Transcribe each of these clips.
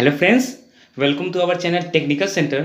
Hello friends, welcome to our channel Technical Centre.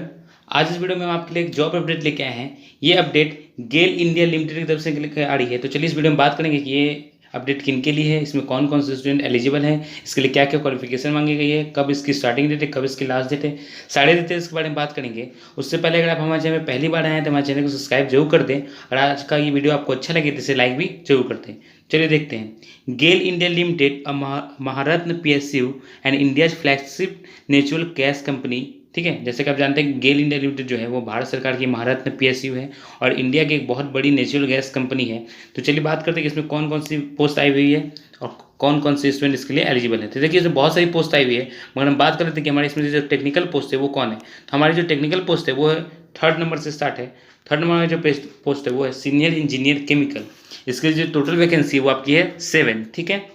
आज इस video में हम आपके लिए एक जॉब अपडेट लेके आए हैं। ये अपडेट गेल इंडिया लिमिटेड की तरफ से लेकर आ रही है। तो चलिए इस वीडियो में बात करेंगे कि ये अपडेट किन के लिए है, इसमें कौन कौन से स्टूडेंट एलिजिबल हैं, इसके लिए क्या क्या क्वालिफिकेशन मांगी गई है, कब इसकी स्टार्टिंग डेट है, कब इसकी लास्ट डेट है, सारे डिटेल्स के बारे में बात करेंगे। उससे पहले अगर आप हमारे चैनल में पहली बार आए हैं तो हमारे चैनल को सब्सक्राइब जरूर कर दें और आज का ये वीडियो आपको अच्छा लगे तो इसे लाइक भी जरूर कर दें। चलिए देखते हैं। GAIL India Limited Maharatna PSU and India flagship natural gas company. ठीक है, जैसे कि आप जानते हैं गेल इंडिया लिमिटेड जो है वो भारत सरकार की महारत्न PSU है और इंडिया की एक बहुत बड़ी नेचुरल गैस कंपनी है। तो चलिए बात करते हैं कि इसमें कौन कौन सी पोस्ट आई हुई है और कौन कौन से स्टूडेंट इसके लिए एलिजिबल है। तो देखिए इसमें बहुत सारी पोस्ट आई हुई है, मगर हम बात कर लेते हैं कि हमारे इसमें जो टेक्निकल पोस्ट है वो कौन है। तो हमारी जो टेक्निकल पोस्ट है वो है 3rd नंबर से स्टार्ट है। 3rd नंबर में जो पोस्ट है वो है सीनियर इंजीनियर केमिकल। इसकी जो टोटल वैकेंसी है वो आपकी है 7। ठीक है,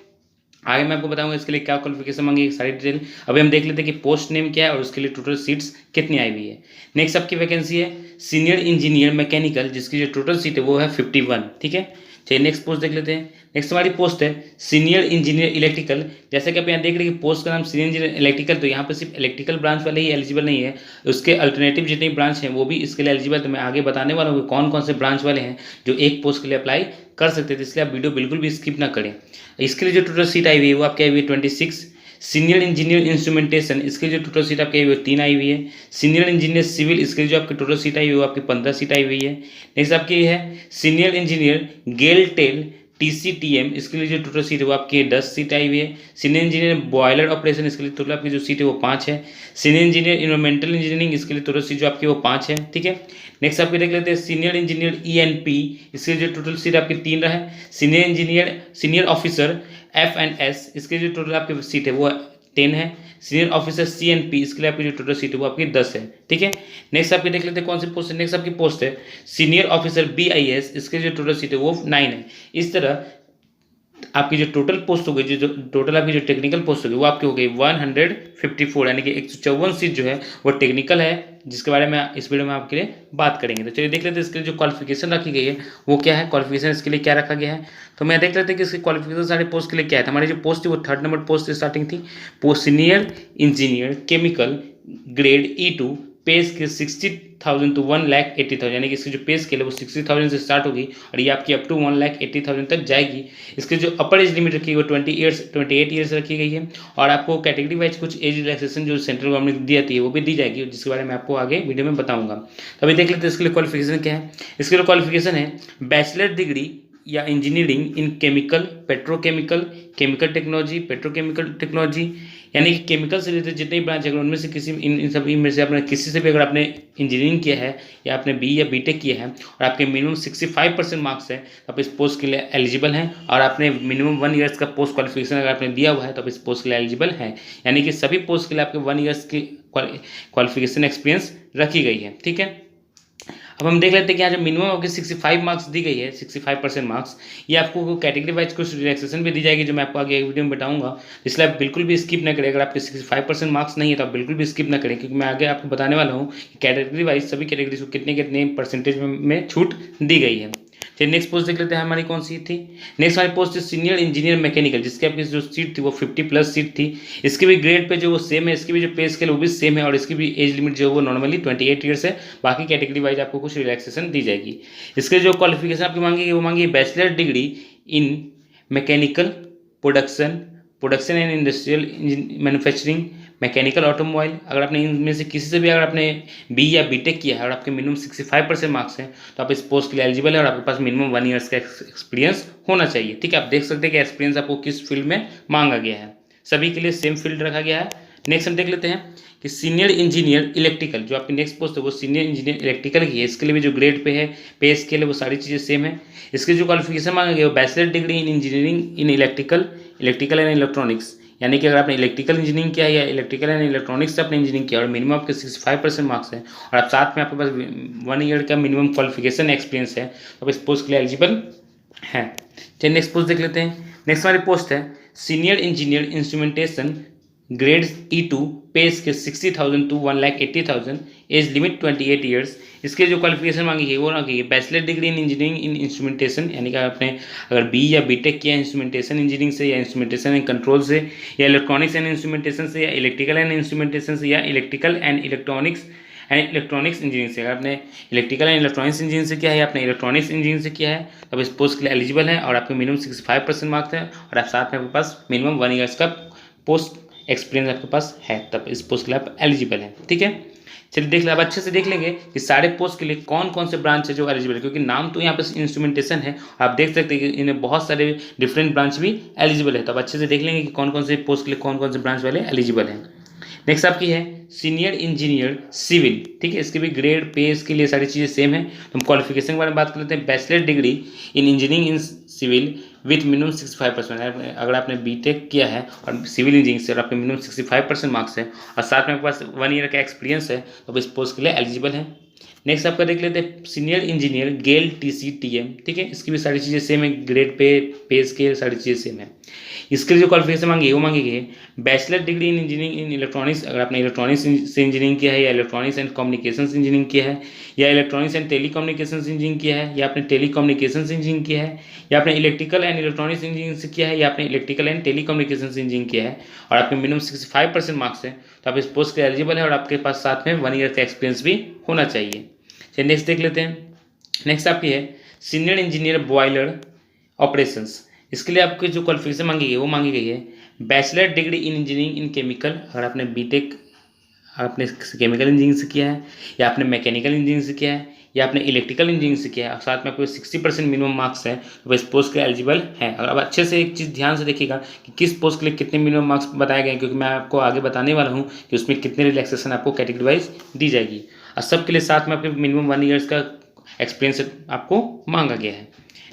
आगे मैं आपको बताऊंगा इसके लिए क्या क्वालिफिकेशन मांगी, सारी डिटेल। अभी हम देख लेते हैं कि पोस्ट नेम क्या है और उसके लिए टोटल सीट्स कितनी आई हुई है। नेक्स्ट आपकी वैकेंसी है सीनियर इंजीनियर मैकेनिकल, जिसकी जो टोटल सीट है वो है 51। ठीक है, चलिए नेक्स्ट पोस्ट देख लेते हैं। नेक्स्ट हमारी पोस्ट है सीनियर इंजीनियर इलेक्ट्रिकल। जैसे कि आप यहाँ देख रहे हैं कि पोस्ट का नाम सीनियर इंजीनियर इलेक्ट्रिकल, तो यहाँ पर सिर्फ इलेक्ट्रिकल ब्रांच वाले ही एलिजिबल नहीं है, उसके अल्टरनेटिव जितनी ब्रांच हैं वो भी इसके लिए एलिजिबल। तो मैं आगे बताने वाला हूँ कौन कौन से ब्रांच वाले हैं जो एक पोस्ट के लिए अप्लाई कर सकते थे, इसलिए आप वीडियो बिल्कुल भी स्किप ना करें। इसके लिए जो टोटल सीट आई हुई है वो आपकी आई हुई है 26। सीनियर इंजीनियर इंस्ट्रूमेंटेशन, इसके जो टोटल सीट आपकी आई हुई है 3 आई हुई है। सीनियर इंजीनियर सिविल, इसके जो आपकी टोटल सीट आई हुई है वो आपकी 15 सीट आई हुई है। नेक्स्ट आपकी है सीनियर इंजीनियर गेल टेल TCTM, इसके लिए जो टोटल सीट है वो आपकी 10 सीट आई हुई है। सीनियर इंजीनियर बॉयलर ऑपरेशन, इसके लिए टोटल आपकी जो सीट है वो 5 है। सीनियर इंजीनियर इन्वायरमेंटल इंजीनियरिंग, इसके लिए टोटल सीट जो आपकी वो 5 है। ठीक है, नेक्स्ट आपके देख लेते हैं सीनियर इंजीनियर ENP, इसके जो टोटल सीट आपकी 3 है। सीनियर ऑफिसर FNS, इसके जो टोटल आपकी सीट है वो 10 है। सीनियर ऑफिसर CNP, इसके लिए आपकी जो टोटल सीट है वो आपकी 10 है। ठीक है, नेक्स्ट आपके देख लेते हैं कौन सी पोस्ट है। नेक्स्ट आपकी पोस्ट है सीनियर ऑफिसर BIS, इसके जो टोटल सीट है वो 9 है। इस तरह आपकी जो टोटल पोस्ट हो गई, जो टोटल आपकी जो टेक्निकल पोस्ट होगी वो आपकी हो गई 154, यानी कि 154 सीट जो है वो टेक्निकल है, जिसके बारे में इस वीडियो में आपके लिए बात करेंगे। तो चलिए देख लेते हैं इसके लिए जो क्वालिफिकेशन रखी गई है वो क्या है, क्वालिफिकेशन इसके लिए क्या रखा गया है। तो मैं देख लेते हैं कि इसकी क्वालिफिकेशन सारे पोस्ट के लिए क्या है। हमारी जो पोस्ट थी वो 3rd नंबर पोस्ट से स्टार्टिंग थी। Post senior engineer chemical grade E2, पे स्केल 60,000 to 1,80,000, यानी कि इसकी जो पे स्केल है वो 60,000 से स्टार्ट होगी और ये आपकी अप टू 1,80,000 तक जाएगी। इसकी जो अपर एज लिमिट रखी है वो 28 ईयर्स रखी गई है और आपको कैटेगरी वाइज कुछ एज रिलैक्सेशन जो सेंट्रल गवर्नमेंट दी जाती है वो भी दी जाएगी, जिसके बारे में आपको आगे वीडियो में बताऊंगा। तो अभी देख लेते हैं इसके लिए क्वालिफिकेशन क्या है। इसके लिए क्वालिफिकेशन है बैचलर डिग्री या engineering in chemical, petrochemical, chemical technology, petrochemical technology, यानी कि केमिकल से रिलेटेड जितने भी ब्रांच है उनमें से किसी इन सभी में से आपने किसी से भी अगर आपने इंजीनियरिंग किया है या आपने BE या BTech किया है और आपके मिनिमम 65% मार्क्स है तो आप इस पोस्ट के लिए एलिजिबल हैं। और आपने मिनिमम 1 ईयर्स का पोस्ट क्वालिफिकेशन अगर आपने दिया हुआ है तो आप इस पोस्ट के लिए एलिजिबल हैं, यानी कि सभी पोस्ट के लिए आपके 1 ईयर्स की क्वालिफिकेशन एक्सपीरियंस रखी गई है। ठीक है, अब हम देख लेते हैं कि यहाँ जो मिनिमम आपकी 65 मार्क्स दी गई है, 65% मार्क्स, ये आपको कैटेगरी वाइज कुछ रिलैक्सेशन भी दी जाएगी जो मैं आपको आगे एक वीडियो में बताऊंगा, इसलिए आप बिल्कुल भी स्किप ना करें। अगर आपके 65% मार्क्स नहीं है तो आप बिल्कुल भी स्किप ना करें, क्योंकि मैं आगे आपको बताने वाला हूँ कि कैटेगरी वाइज सभी कैटेगरीज को कितने कितने परसेंटेज में छूट दी गई है। चलिए नेक्स्ट पोस्ट देख लेते हैं हमारी कौन सी थी। नेक्स्ट हमारी पोस्ट थी सीनियर इंजीनियर मैकेनिकल, जिसकी आपकी जो सीट थी वो 50+ सीट थी। इसकी भी ग्रेड पे जो वो सेम है, इसकी भी जो पे स्केल वो भी सेम है और इसकी भी एज लिमिट जो है वो नॉर्मली 28 ईयर्स है। बाकी कैटेगरी वाइज आपको कुछ रिलैक्सेशन दी जाएगी। इसके जो क्वालिफिकेशन आपकी मांगी वो मांगी bachelor degree in mechanical production and industrial manufacturing, mechanical automobile. अगर आपने इनमें से किसी से भी अगर आपने BE या BTech किया है और आपके मिनिमम 65% मार्क्स हैं तो आप इस पोस्ट के लिए एलिजिबल है और आपके पास मिनिमम 1 ईयर्स का एक्सपीरियंस होना चाहिए। ठीक है, आप देख सकते हैं कि एक्सपीरियंस आपको किस फील्ड में मांगा गया है, सभी के लिए सेम फील्ड रखा गया है। नेक्स्ट हम देख लेते हैं कि सीनियर इंजीनियर इलेक्ट्रिकल, जो आपकी नेक्स्ट पोस्ट है वो सीनियर इंजीनियर इलेक्ट्रिकल की है। इसके लिए भी जो ग्रेड पे है, पे स्केल है, वो सारी चीज़ें सेम है। इसके जो क्वालिफिकेशन मांगा गया वो bachelor degree in engineering in electrical and electronics, यानी कि अगर आपने इलेक्ट्रिकल इंजीनियरिंग किया है या इलेक्ट्रिकल एंड इलेक्ट्रॉनिक्स से आपने इंजीनियरिंग किया और मिनिमम आपके 65% मार्क्स है और आप साथ में आपके पास 1 ईयर का मिनिमम क्वालिफिकेशन एक्सपीरियंस है तो आप इस पोस्ट के लिए एलिजिबल हैं। चलिए नेक्स्ट पोस्ट देख लेते हैं। नेक्स्ट हमारी पोस्ट है senior engineer instrumentation grade E2 पे scale 60,000 to 1,80,000, age limit 28 years. इसके जो क्वालिफिकेशन मांगी गई वो मांगी गई bachelor degree in engineering in instrumentation, यानी कि आपने अगर बी या बीटेक किया है इंस्ट्रूमेंटेशन इंजीनियरिंग से या इंस्ट्रूमेंटेशन एंड कंट्रोल से या इलेक्ट्रॉनिक्स एंड इंस्ट्रूमेंटेशन से या इलेक्ट्रिकल एंड इंस्ट्रूमेंटेशन से या इलेक्ट्रिकल एंड इलेक्ट्रॉनिक्स इंजीनियरिंग से, अगर आपने इलेक्ट्रिकल एंड इलेक्ट्रॉनिक्स इंजीनियरिंग से किया है या आपने इलेक्ट्रॉनिक्स इंजीनियरिंग से किया है तब इस पोस्ट के लिए एलिजिबल है और आपके मिनिमम 65% मार्क्स है और आप साथ में आपके पास मिनिमम 1 ईयर्स का पोस्ट एक्सपीरियंस आपके पास है तब इस पोस्ट के लिए आप एलिजिबल हैं। ठीक है, चलिए देख लें, अब अच्छे से देख लेंगे कि सारे पोस्ट के लिए कौन कौन से ब्रांच है जो एलिजिबल है, क्योंकि नाम तो यहाँ पे इंस्ट्रूमेंटेशन है, आप देख सकते हैं कि इन्हें बहुत सारे डिफरेंट ब्रांच भी एलिजिबल है। तो अब अच्छे से देख लेंगे कि कौन कौन से पोस्ट के लिए कौन कौन से ब्रांच वाले एलिजिबल हैं। नेक्स्ट आपकी है सीनियर इंजीनियर सिविल। ठीक है, इसके भी ग्रेड पे इसके लिए सारी चीज़ें सेम है। तो हम क्वालिफिकेशन के बारे में बात कर लेते हैं। Bachelor degree in engineering in civil with minimum 65%। अगर आपने बीटेक किया है और सिविल इंजीनियरिंग से और आपके मिनिमम 65% मार्क्स है और साथ में आपके पास 1 ईयर का एक्सपीरियंस है तो इस पोस्ट के लिए एलिजिबल है। नेक्स्ट आपका देख लेते हैं सीनियर इंजीनियर गेल TCTM। ठीक है, इसकी भी सारी चीज़ें सेम है, ग्रेड पे स्केल सारी चीज़ें सेम है। इसके लिए जो क्वालिफिकेशन मांगी है वो मांगी गई है bachelor degree in engineering in electronics, अगर आपने इलेक्ट्रॉनिक्स से इंजीनियरिंग किया है या इलेक्ट्रॉनिक्स एंड कम्युनिकेशन इंजीनियरिंग किया है या इलेक्ट्रॉनिक्स एंड टेलीकम्युनिकेशन इंजीनियरिंग किया है या आपने टेलीकम्युनिकेशन इंजीनियरिंग किया है या आपने इलेक्ट्रिकल एंड इलेक्ट्रॉनिक्स इंजीनियरिंग से किया है या आपने इलेक्ट्रिकल एंड टेलीकम्युनिकेशन इंजीनियरिंग किया है और आपके मिनिमम 65% मार्क्स है तो आप इस पोस्ट के एलिजिबल है और आपके पास साथ में 1 ईयर का एक्सपीरियंस भी होना चाहिए। चलिए नेक्स्ट देख लेते हैं। नेक्स्ट आपकी है सीनियर इंजीनियर बॉयलर ऑपरेशंस। इसके लिए आपकी जो क्वालिफिकेशन मांगी गई है वो मांगी गई है bachelor degree in engineering in chemical, अगर आपने बीटेक आपने केमिकल इंजीनियरिंग से किया है या आपने मैकेनिकल इंजीनियरिंग से किया है या आपने इलेक्ट्रिकल इंजीनियरिंग से किया है और साथ में आपको 60% मिनिमम मार्क्स है तो इस पोस्ट के एलिजिबल है। और अब अच्छे से एक चीज़ ध्यान से देखिएगा कि किस पोस्ट के लिए कितने मिनिमम मार्क्स बताए गए, क्योंकि मैं आपको आगे बताने वाला हूँ कि उसमें कितने रिलैक्सेशन आपको कैटेगरी वाइज दी जाएगी और सबके लिए साथ में आपके मिनिमम 1 ईयर्स का एक्सपीरियंस आपको मांगा गया है।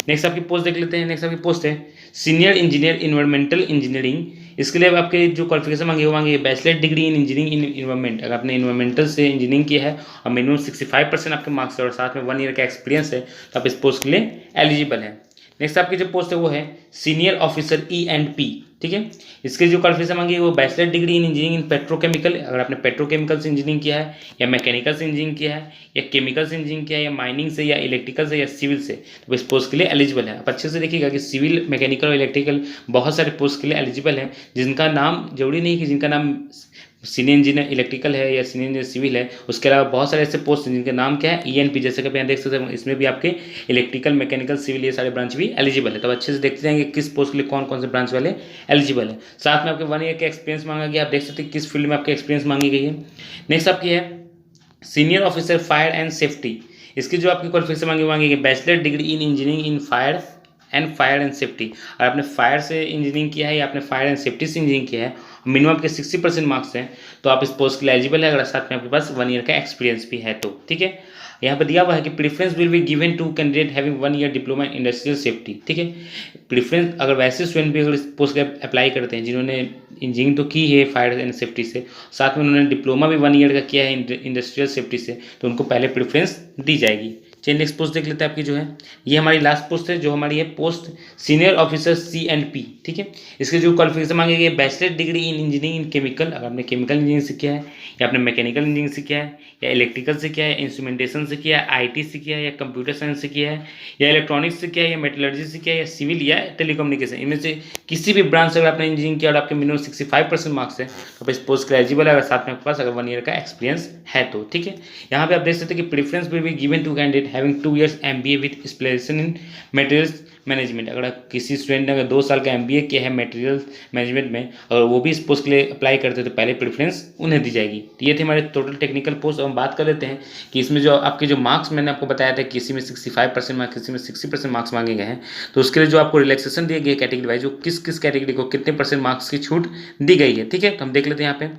नेक्स्ट आपकी पोस्ट देख लेते हैं। नेक्स्ट आपकी पोस्ट है सीनियर इंजीनियर इन्वायरमेंटल इंजीनियरिंग। इसके लिए आपके जो क्वालिफिकेशन मांगी वो मांगी है bachelor degree in engineering in environment, अगर आपने इन्वायरमेंटल से इंजीनियरिंग किया है और मिनिमम 65% आपके मार्क्स है और साथ में 1 ईयर का एक्सपीरियंस है तो आप इस पोस्ट के लिए एलिजिबल है। नेक्स्ट आपकी जो पोस्ट है वो है सीनियर ऑफिसर E&P। ठीक है, इसके जो क्वालिफिकेशन मांगी है वो bachelor degree in engineering in petrochemical, अगर आपने पेट्रोकेमिकल से इंजीनियरिंग किया है या मैकेनिकल से इंजीनियरिंग किया है या केमिकल से इंजीनियरिंग किया है या माइनिंग से या इलेक्ट्रिकल से या सिविल से तो इस पोस्ट के लिए एलिजिबल है। आप अच्छे से देखिएगा कि सिविल मैकेनिकल और इलेक्ट्रिकल बहुत सारे पोस्ट के लिए एलिजिबल है, जिनका नाम जरूरी नहीं कि जिनका नाम सीनियर इंजीनियर इलेक्ट्रिकल है या सीनियर इंजीनियर सिविल है, उसके अलावा बहुत सारे ऐसे पोस्ट हैं जिनके नाम क्या है E&P, जैसे कि आप यहाँ देख सकते हैं इसमें भी आपके इलेक्ट्रिकल मैकेनिकल सिविल ये सारे ब्रांच भी एलिजिबल है। तो अच्छे से देखते जाएंगे किस पोस्ट के लिए कौन कौन से ब्रांच वाले एलिजिबल है। साथ में आपके 1 ईयर का एक्सपीरियंस मांगा गया, आप देख सकते हैं किस फील्ड में आपके एक्सपीरियंस मांगी गई है। नेक्स्ट आपकी है senior officer fire and safety. इसकी जो आपकी क्वालिफिकेशन मांगी गई bachelor degree in engineering in fire and safety, और आपने फायर से इंजीनियरिंग किया है या आपने फायर एंड सेफ्टी से इंजीनियरिंग किया है, मिनिमम आपके 60% मार्क्स हैं तो आप इस पोस्ट के लिए एलिजिबल है, अगर साथ में आपके पास 1 ईयर का एक्सपीरियंस भी है तो। ठीक है, यहाँ पर दिया हुआ है कि preference will be given to candidate having 1 year diploma in industrial safety. ठीक है, प्रेफरेंस अगर वैसे स्टूडेंट भी अगर इस पोस्ट के अप्लाई करते हैं जिन्होंने इंजीनियरिंग तो की है फायर एंड सेफ्टी से, साथ में उन्होंने डिप्लोमा भी 1 ईयर का किया है इंडस्ट्रियल सेफ्टी से, तो उनको पहले प्रेफरेंस दी जाएगी। चलिए नेक्स्ट पोस्ट देख लेते हैं आपकी जो है, ये हमारी लास्ट पोस्ट है जो हमारी है पोस्ट सीनियर ऑफिसर C&P। ठीक है, इसके जो क्वालिफिकेशन मांगे गए bachelor degree in engineering in chemical, अगर आपने केमिकल इंजीनियरिंग से किया है या आपने मैकेनिकल इंजीनियरिंग से किया है या इलेक्ट्रिकल से किया है, इंस्ट्रूमेंटेशन से किया है, IT से किया है या कंप्यूटर साइंस से किया है या इलेक्ट्रॉनिक्स से किया है या मेटलर्जी से किया है या सिविल या टेलीकम्युनिकेशन, इनमें से किसी भी ब्रांच से अगर आपने इंजीनियरिंग किया और आपके मिनिमम 65% मार्क्स है तो इस पोस्ट के एलिजिबल है, अगर साथ में आपके पास अगर 1 ईयर का एक्सपीरियंस है तो। ठीक है, यहाँ पे आप देख सकते हैं कि preference will be given to candidate having 2 years MBA with specialisation in materials management. अगर किसी स्टूडेंट ने अगर 2 साल का MBA किया है मटेरियल मैनेजमेंट में, अगर वो भी इस पोस्ट के लिए अप्लाई करते हैं तो पहले प्रेफरेंस उन्हें दी जाएगी। तो ये थे हमारे टोटल टेक्निकल पोस्ट। हम बात कर लेते हैं कि इसमें जो आपके जो मार्क्स मैंने आपको बताया था, किसी में 65% मार्क्स, किसी में 60% मार्क्स मांगे गए हैं, तो उसके लिए जो आपको रिलैक्सेशन दिए गए कैटेगरी वाइज, जो किस किस कैटेगरी को कितने % मार्क्स की छूट दी गई है। ठीक है, तो हम देख लेते हैं यहाँ पे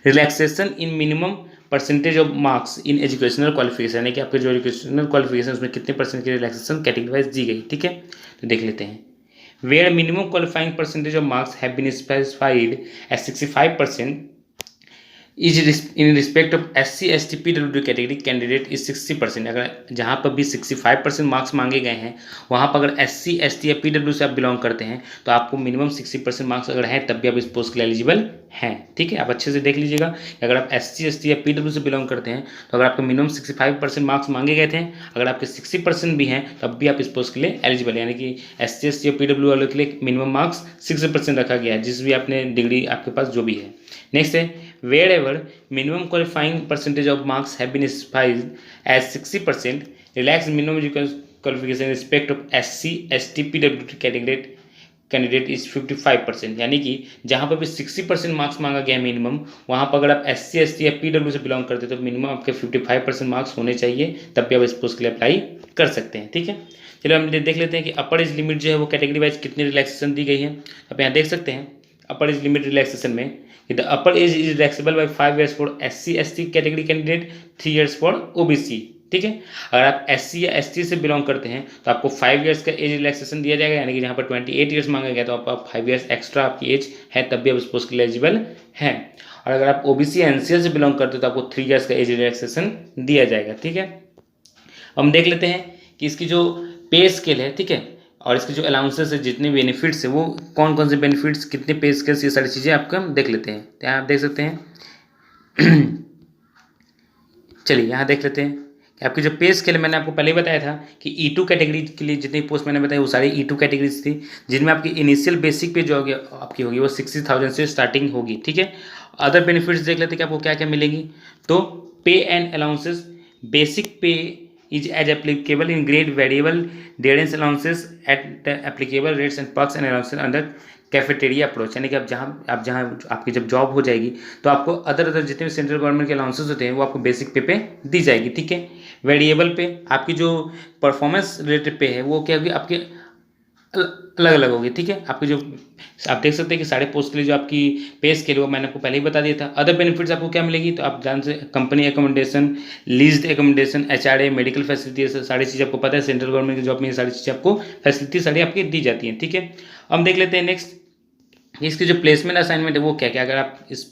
relaxation in minimum percentage of marks in educational qualification, यानी कि आपके जो एजुकेशनल क्वालिफिकेशन उसमें कितने % की रिलैक्सेशन कैटेगरी वाइज दी गई। ठीक है, तो देख लेते हैं। Where minimum qualifying percentage of marks have been specified as 65%, in respect of SC ST PWD category candidate is 60%। अगर जहाँ पर भी 65% मार्क्स मांगे गए हैं वहाँ पर अगर SC ST या PW से आप बिलोंग करते हैं तो आपको मिनिमम 60% मार्क्स अगर हैं तब भी आप इस पोस्ट के लिए एलिजिबल हैं। ठीक है, आप अच्छे से देख लीजिएगा कि अगर आप SC ST या PW से बिलोंग करते हैं तो अगर आपको मिनिमम 65% मार्क्स मांगे गए थे, अगर आपके 60% भी हैं तब भी आप इस पोस्ट के लिए एलिजिबल है। यानी कि SC ST या PW वालों के लिए मिनिमम मार्क्स 60% रखा गया है, जिस भी आपने डिग्री आपके पास जो भी है। नेक्स्ट है wherever minimum qualifying percentage of marks have been specified as 60%, relax minimum qualification respect of SC ST PWD candidate is 55%। यानी कि जहाँ पर भी 60% मार्क्स मांगा गया मिनिमम, वहाँ पर अगर आप SC ST या PW से बिलोंग करते हैं तो मिनिमम आपके 55% मार्क्स होने चाहिए, तब भी आप इस पोस्ट के लिए अप्लाई कर सकते हैं। ठीक है, चलिए हम देख लेते हैं कि अपर एज लिमिट जो है वो कैटेगरी वाइज कितनी रिलैक्सेशन दी गई है। आप यहाँ देख सकते हैं अपर एज लिमिट रिलैक्सेशन में the upper age is relaxable by 5 years for SC ST category candidate, 3 years for OBC। ठीक है, अगर आप SC या ST से बिलोंग करते हैं तो आपको 5 years का एज रिलैक्सेशन दिया जाएगा, यानी कि जहाँ पर 28 years मांगा गया तो आप 5 years एक्स्ट्रा आपकी एज है तब भी आप उस पोस्ट के लिए एलिजिबल हैं। और अगर आप OBC या NCL से बिलोंग करते हो तो आपको 3 years का एज रिलैक्सेशन दिया जाएगा। ठीक है, हम देख लेते हैं कि इसकी जो पे स्केल है, ठीक है, और इसके जो अलाउंसेस है, जितने बेनिफिट्स है वो कौन कौन से बेनिफिट्स, कितने पे स्केल्स, ये सारी चीज़ें आपको हम देख लेते हैं। तो यहाँ आप देख सकते हैं चलिए यहाँ देख लेते हैं कि आपकी जो पे स्केल मैंने आपको पहले ही बताया था कि E2 कैटेगरी के लिए जितनी पोस्ट मैंने बताई वो सारी E2 कैटेगरीज थी, जिनमें आपकी इनिशियल बेसिक पे जो होगी आपकी होगी वो 60,000 से स्टार्टिंग होगी। ठीक है, अदर बेनिफिट्स देख लेते हैं कि आपको क्या क्या मिलेंगी। तो पे एंड अलाउंसेस, बेसिक पे is as applicable in grade variable adherence allowances at the applicable rates and perks and allowances under cafeteria approach. यानी कि आप जहाँ आपकी जब जॉब हो जाएगी तो आपको अदर जितने भी सेंट्रल गवर्नमेंट के अलाउंसेस होते हैं वो आपको बेसिक पे दी जाएगी। ठीक है, वेरिएबल पे आपकी जो परफॉर्मेंस रिलेटेड पे है वो क्या होगी, आपके अलग अलग होगी। ठीक है, आपकी जो आप देख सकते हैं कि सारे पोस्ट के लिए जो आपकी पे स्केल वो मैंने आपको पहले ही बता दिया था। अदर बेनिफिट्स आपको क्या मिलेगी, तो आप जान से company accommodation, leased accommodation, HRA, medical facility, सारी चीज़ आपको पता है सेंट्रल गवर्नमेंट की जॉब में ये सारी चीज़ें आपको फैसिलिटी सारी आपकी दी जाती हैं। ठीक है, हम देख लेते हैं नेक्स्ट इसकी जो प्लेसमेंट असाइनमेंट है वो क्या क्या। अगर आप इस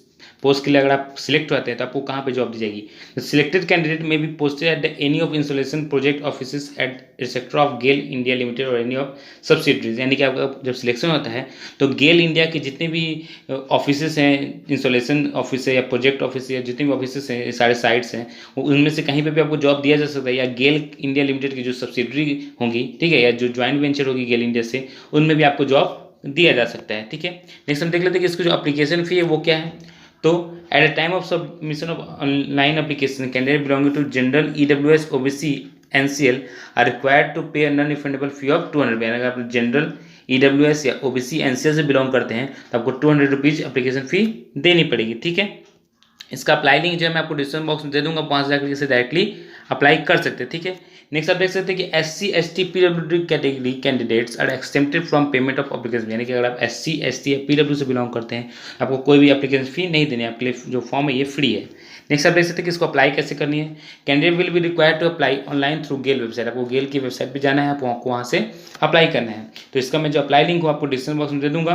पोस्ट के लिए अगर आप सिलेक्ट होते हैं तो आपको कहाँ पे जॉब दी जाएगी। Selected candidate may be posted at the any of installation project office at sector of GAIL India limited और एनी ऑफ सब्सिडरीज। यानी कि आपका जब सिलेक्शन होता है तो गेल इंडिया के जितने भी ऑफिस हैं, इंस्टॉलेशन ऑफिस है या प्रोजेक्ट ऑफिस है, जितने भी ऑफिस हैं, सारे साइट्स हैं, उनमें से कहीं पर भी आपको जॉब दिया जा सकता है। या गेल इंडिया लिमिटेड की जो सब्सिडरी होंगी, ठीक है, या जो ज्वाइंट वेंचर होगी गेल इंडिया से, उनमें भी आपको जॉब दिया जा सकता है। ठीक है, नेक्स्ट हम देख लेते हैं कि इसकी जो एप्लीकेशन फ़ी है वो क्या है। तो at the time of submission of online application candidate belonging to general EWS OBC NCL are required to pay non refundable fee of 200 रुपये। अगर आप जनरल EWS या OBC NCL से बिलोंग करते हैं तो आपको 200 रुपीज़ एप्लीकेशन फ़ी देनी पड़ेगी। ठीक है, इसका अप्लाई लिंक जो है मैं आपको डिस्क्रिप्शन बॉक्स में दे दूंगा, वहाँ से जाकर इसे डायरेक्टली अप्लाई कर सकते हैं। ठीक है, नेक्स्ट आप देख सकते हैं कि SC ST PWD category candidates are exempted from payment of application. यानी कि अगर आप SC ST या PW से बिलोंग करते हैं आपको कोई भी एप्लीकेशन फ़ी नहीं देनी है, आपके लिए जो फॉर्म है ये फ्री है। नेक्स्ट आप देख सकते हैं कि इसको अप्लाई कैसे करनी है। Candidate will be required to apply online through GAIL website. आपको गेल की वेबसाइट पर जाना है, आपको वहाँ से अप्लाई करना है। तो इसका मैं जो अप्लाई लिंक हूँ आपको डिस्क्रिप्शन बॉक्स में दे दूँगा,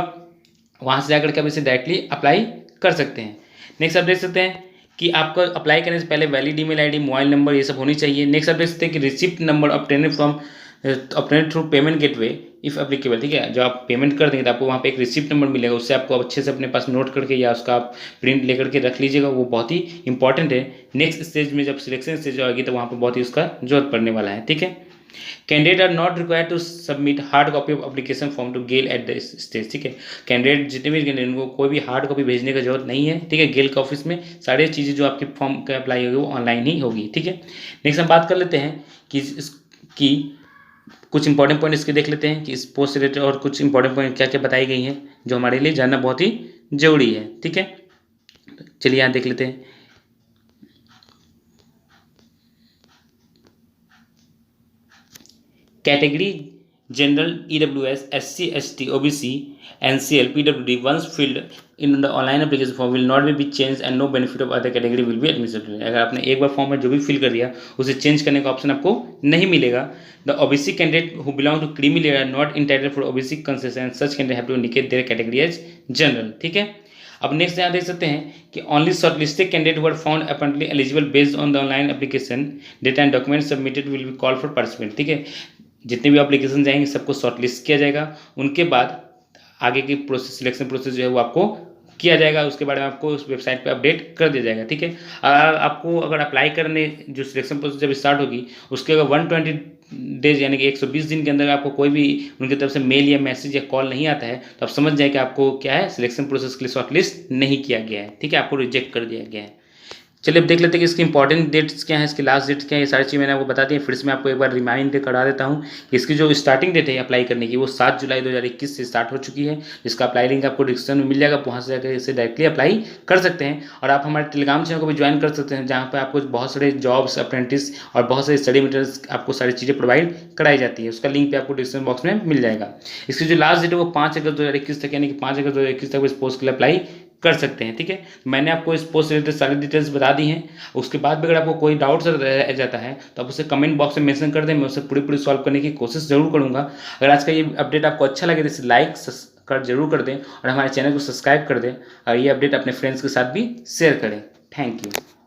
वहाँ से जाकर के आप इसे डायरेक्टली अप्लाई कर सकते हैं। नेक्स्ट आप देख सकते हैं कि आपको अप्लाई करने से पहले valid email ID, mobile number ये सब होनी चाहिए। नेक्स्ट आप देख सकते हैं कि receipt number obtained through payment gateway if applicable. ठीक है, जब आप पेमेंट कर देंगे तो आपको वहाँ पे एक रिसिप्ट नंबर मिलेगा, उससे आपको अच्छे से अपने पास नोट करके या उसका आप प्रिंट लेकर के रख लीजिएगा, वो बहुत ही इंपॉर्टेंट है। नेक्स्ट स्टेज में जब सिलेक्शन स्टेज आएगी तो वहाँ पर बहुत ही उसका जरूरत पड़ने वाला है। ठीक है, candidate are not required to submit hard copy of application form to GAIL at the stage. ठीक है, कैंडिडेट जितने भी कैंडिडेट उनको कोई भी हार्ड कॉपी भेजने की जरूरत नहीं है। ठीक है, गेल के ऑफिस में सारी चीज़ें जो आपकी फॉर्म का अप्लाई होगी वो ऑनलाइन ही होगी। ठीक है, नेक्स्ट हम बात कर लेते हैं कि कुछ इंपॉर्टेंट पॉइंट इसके देख लेते हैं कि इस पोस्ट से रिलेटेड और कुछ इंपॉर्टेंट पॉइंट क्या क्या बताई गई हैं जो हमारे लिए जानना बहुत ही जरूरी है। ठीक है, चलिए यहाँ देख लेते हैं। Category general EWS SC ST OBC NCL PWD once filled in the online application form will not be changed and no benefit of other category will be admissible। अगर आपने एक बार फॉर्म में जो भी फिल कर दिया उसे चेंज करने का ऑप्शन आपको नहीं मिलेगा। The OBC candidate who belong to creamy layer are not entitled for OBC concession, such candidate have to indicate their category as general. ठीक है, अब नेक्स्ट यहाँ देख सकते हैं कि only shortlisted candidate who are found opportunately eligible based on the online application data and document submitted will be call for participant. ठीक है, जितने भी एप्लीकेशन जाएंगे सबको शॉर्टलिस्ट किया जाएगा, उनके बाद आगे की प्रोसेस सिलेक्शन प्रोसेस जो है वो आपको किया जाएगा, उसके बारे में आपको उस वेबसाइट पे अपडेट कर दिया जाएगा। ठीक है, आपको अगर अप्लाई करने जो सिलेक्शन प्रोसेस जब स्टार्ट होगी उसके अगर 120 डेज यानी कि 120 दिन के अंदर आपको कोई भी उनकी तरफ से मेल या मैसेज या कॉल नहीं आता है तो आप समझ जाए कि आपको क्या है सिलेक्शन प्रोसेस के लिए शॉर्टलिस्ट नहीं किया गया है। ठीक है, आपको रिजेक्ट कर दिया गया है। चलिए अब देख लेते हैं कि इसकी इंपॉर्टेंट डेट्स क्या है, इसकी लास्ट डेट्स क्या है। ये सारी चीज़ मैंने आपको बता दी है, फिर से मैं आपको एक बार रिमाइंड करा देता हूँ कि इसकी जो स्टार्टिंग डेट है अप्लाई करने की वो 7 जुलाई 2021 से स्टार्ट हो चुकी है, जिसका अप्लाई लिंक आपको डिस्क्रिप्शन में मिल जाएगा, वहाँ से जाकर इसे डायरेक्टली अप्लाई कर सकते हैं। और आप हमारे टेलीग्राम चैनल को भी ज्वाइन कर सकते हैं, जहाँ पर आपको बहुत सारे जॉब्स, अप्रेंटिस और बहुत सारे स्टडी मटेरियल्स आपको सारी चीज़ें प्रोवाइड कराई जाती है। उसका लिंक भी आपको डिस्क्रिप्शन बॉक्स में मिल जाएगा। इसकी जो लास्ट डेट है वो 5 अगस्त 2021 तक, यानी कि 5 अगस्त 2021 तक इस पोस्ट के लिए अप्लाई कर सकते हैं। ठीक है, मैंने आपको इस पोस्ट से रिलेटेड सारी डिटेल्स बता दी हैं। उसके बाद भी अगर आपको कोई डाउट्स रह जाता है तो आप उसे कमेंट बॉक्स में मेंशन कर दें, मैं उसे पूरी सॉल्व करने की कोशिश जरूर करूंगा। अगर आज का ये अपडेट आपको अच्छा लगे तो इसे लाइक कर जरूर कर दें और हमारे चैनल को सब्सक्राइब कर दें और ये अपडेट अपने फ्रेंड्स के साथ भी शेयर करें। Thank you.